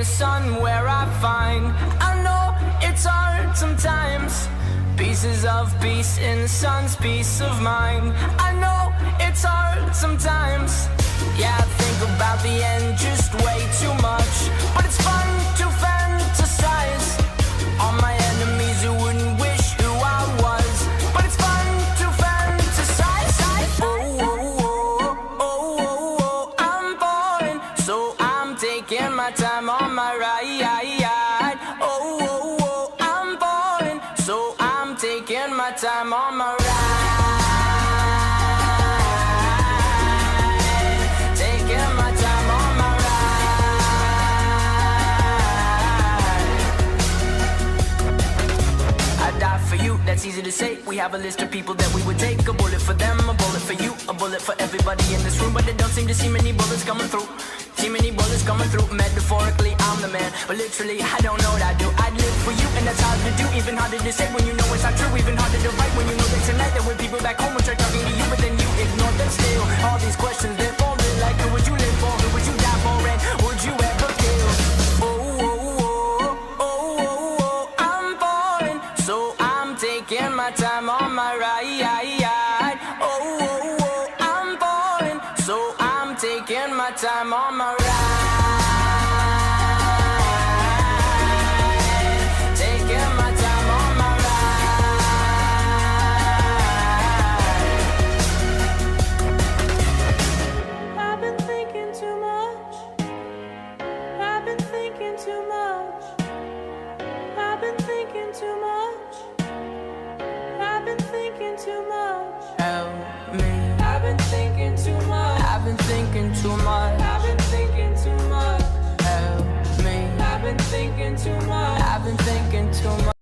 sun where I find. I know it's hard sometimes. Pieces of peace in the sun's peace of mind. I know it's hard sometimes. Yeah, I think about the end just way too much, but it's fun to fantasize on my enemies who wouldn't wish who I was. But it's fun to fantasize. Oh, oh, oh, oh, oh, oh, I'm falling, so I'm taking my time on my ride. Oh, oh, oh, I'm falling, so I'm taking my time on my ride. Taking my time on my ride. I die for you, that's easy to say. We have a list of people that we would take. A bullet for them, a bullet for you, a bullet for everybody in this room. But they don't seem to see many bullets coming through. See many bullets coming through. Metaphorically, I'm the man, but literally, I don't know what I do. I'd live for you, and that's hard to do. Even harder to say when you know it's not true. Even harder to write when you know that tonight there were people back home who tried talking to you, but then you ignore them still. All these questions, they're falling like, who would you live for? Who would you die for? And would you ever kill? Oh, oh, oh, oh, oh, oh, I'm falling, so I'm taking my time on my ride. Oh, oh, oh, I'm falling, so I'm taking my time on my ride. Taking my time on my ride. I've been thinking too much. I've been thinking too much. I've been thinking too much. I've been thinking too much. Help me. I've been thinking too much. I've been thinking too much. I've been thinking too much. Help me. I've been thinking too much. I've been thinking too much.